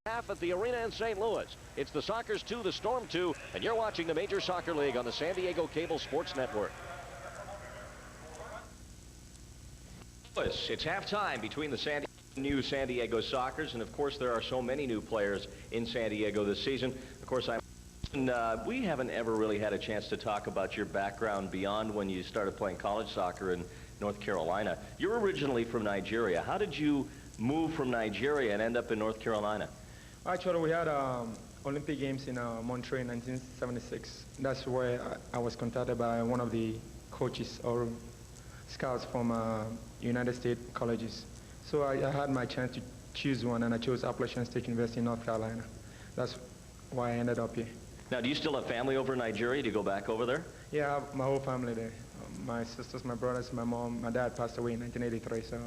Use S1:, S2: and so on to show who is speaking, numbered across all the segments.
S1: half at the arena in St. Louis. It's the Sockers 2, the Storm 2, and you're watching the Major Soccer League on the San Diego Cable Sports Network. It's halftime between the new San Diego Sockers, and of course there are so many new players in San Diego this season. Of course, we haven't ever really had a chance to talk about your background beyond when you started playing college soccer in North Carolina. You're originally from Nigeria. How did you move from Nigeria and end up in North Carolina?
S2: Actually, we had Olympic Games in Montreal in 1976. That's where I was contacted by one of the coaches or scouts from United States colleges. So I had my chance to choose one, and I chose Appalachian State University in North Carolina. That's why I ended up here. Now,
S1: do you still have family over in Nigeria? Do you go back over there?
S2: Yeah, I have my whole family there. My sisters, my brothers, my mom, my dad passed away in 1983, so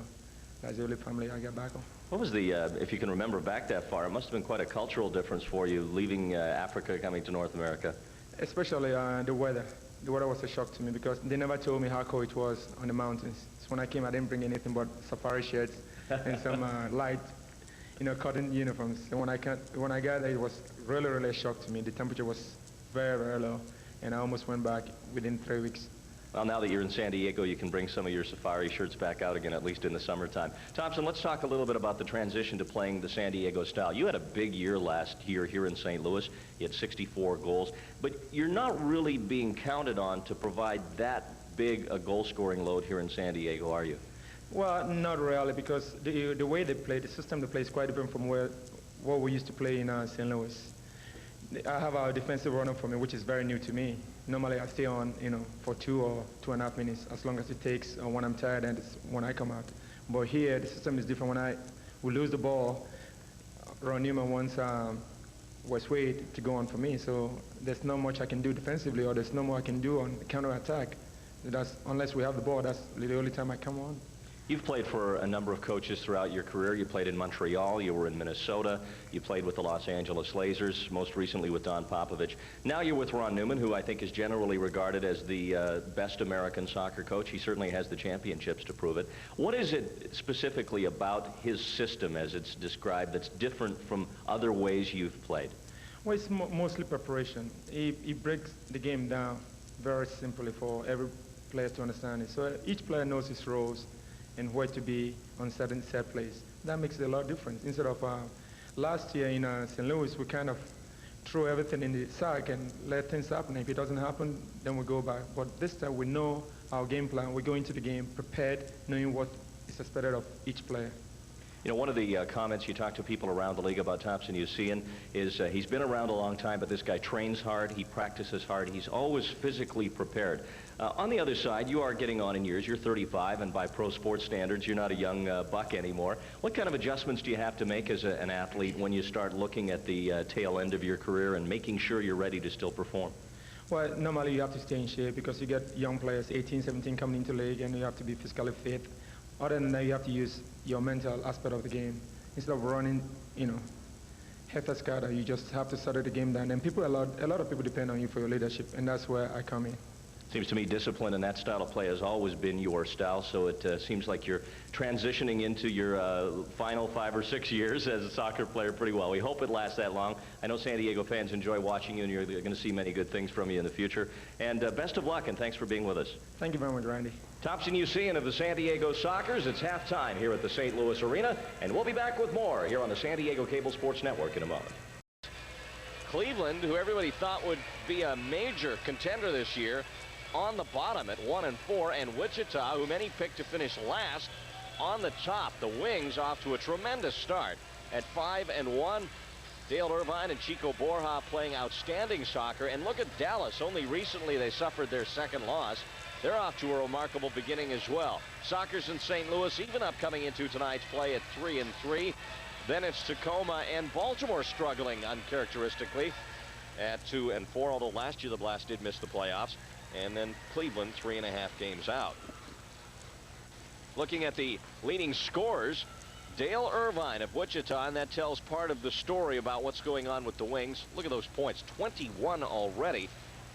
S2: that's the only family I got back home.
S1: What was the, if you can remember back that far, it must have been quite a cultural difference for you leaving Africa, coming to North America.
S2: Especially the weather. The weather was a shock to me because they never told me how cold it was on the mountains. So when I came, I didn't bring anything but safari shirts and some light, cotton uniforms. And when I got there, it was really, really a shock to me. The temperature was very, very low, and I almost went back within 3 weeks.
S1: Well, now that you're in San Diego, you can bring some of your safari shirts back out again, at least in the summertime. Thompson, let's talk a little bit about the transition to playing the San Diego style. You had a big year last year here in St. Louis. You had 64 goals, but you're not really being counted on to provide that big a goal-scoring load here in San Diego, are you?
S2: Well, not really, because the way they play, the system they play is quite different from what we used to play in St. Louis. I have a defensive runner for me, which is very new to me. Normally, I stay on, for 2 or 2.5 minutes, as long as it takes when I'm tired and when I come out. But here, the system is different. When we lose the ball, Ron Newman wants West Wade to go on for me. So there's not much I can do defensively, or there's no more I can do on counter-attack. Unless we have the ball, that's the only time I come on.
S1: You've played for a number of coaches throughout your career. You played in Montreal, you were in Minnesota, you played with the Los Angeles Lasers, most recently with Don Popovich. Now you're with Ron Newman, who I think is generally regarded as the best American soccer coach. He certainly has the championships to prove it. What is it specifically about his system, as it's described, that's different from other ways you've played?
S2: Well, it's mostly preparation. He breaks the game down very simply for every player to understand it. So each player knows his roles and where to be on certain set plays. That makes a lot of difference. Instead of last year in St. Louis, we kind of throw everything in the sack and let things happen. If it doesn't happen, then we go back. But this time we know our game plan. We go into the game prepared, knowing what is expected of each player.
S1: One of the comments you talk to people around the league about Thompson Usiyan is he's been around a long time, but this guy trains hard, he practices hard, he's always physically prepared. On the other side, you are getting on in years. You're 35, and by pro sports standards, you're not a young buck anymore. What kind of adjustments do you have to make as an athlete when you start looking at the tail end of your career and making sure you're ready to still perform?
S2: Well, normally you have to stay in shape because you get young players, 18, 17, coming into the league, and you have to be physically fit. Other than that, you have to use your mental aspect of the game. Instead of running, hefty-scatter, you just have to settle the game down. And a lot of people depend on you for your leadership, and that's where I come in.
S1: Seems to me discipline and that style of play has always been your style, so it seems like you're transitioning into your final 5 or 6 years as a soccer player pretty well. We hope it lasts that long. I know San Diego fans enjoy watching you, and you're going to see many good things from you in the future. And best of luck, and thanks for being with us.
S2: Thank you very much, Randy.
S1: Thompson Usiyan of the San Diego Sockers. It's halftime here at the St. Louis Arena, and we'll be back with more here on the San Diego Cable Sports Network in a moment. Cleveland, who everybody thought would be a major contender this year, on the bottom at 1-4, and Wichita, who many picked to finish last, on the top. The Wings off to a tremendous start at 5-1. Dale Irvine and Chico Borja playing outstanding soccer. And look at Dallas. Only recently they suffered their second loss. They're off to a remarkable beginning as well. Sockers in St. Louis even up coming into tonight's play at 3-3. Then it's Tacoma and Baltimore struggling uncharacteristically at 2-4, although last year the Blast did miss the playoffs. And then Cleveland 3.5 games out. Looking at the leading scorers, Dale Irvine of Wichita, and that tells part of the story about what's going on with the Wings. Look at those points, 21 already.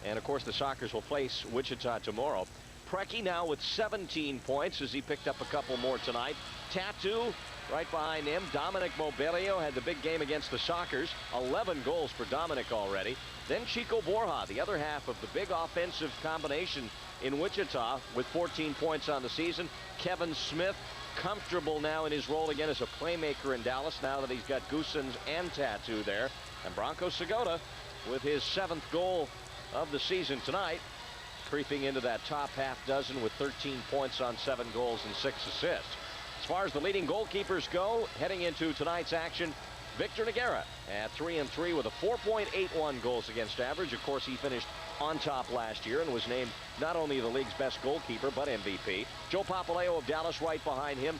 S1: And of course the Sockers will face Wichita tomorrow. Preki now with 17 points as he picked up a couple more tonight. Tattoo Right behind him, Dominic Mobilio had the big game against the Sockers. 11 goals for Dominic already. Then Chico Borja, the other half of the big offensive combination in Wichita, with 14 points on the season. Kevin Smith, comfortable now in his role again as a playmaker in Dallas, now that he's got Goossens and Tattoo there. And Bronco Segota with his 7th goal of the season tonight, creeping into that top half dozen with 13 points on 7 goals and 6 assists. As far as the leading goalkeepers go, heading into tonight's action, Victor Nogueira at 3-3 with a 4.81 goals against average. Of course, he finished on top last year and was named not only the league's best goalkeeper, but MVP. Joe Papaleo of Dallas right behind him.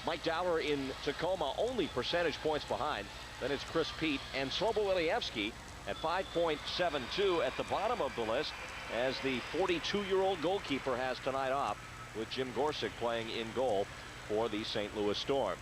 S1: Mike Dowler in Tacoma only percentage points behind. Then it's Chris Pete and Slobo Ilievsky at 5.72 at the bottom of the list, as the 42-year-old goalkeeper has tonight off, with Jim Gorsuch playing in goal for the St. Louis Storm.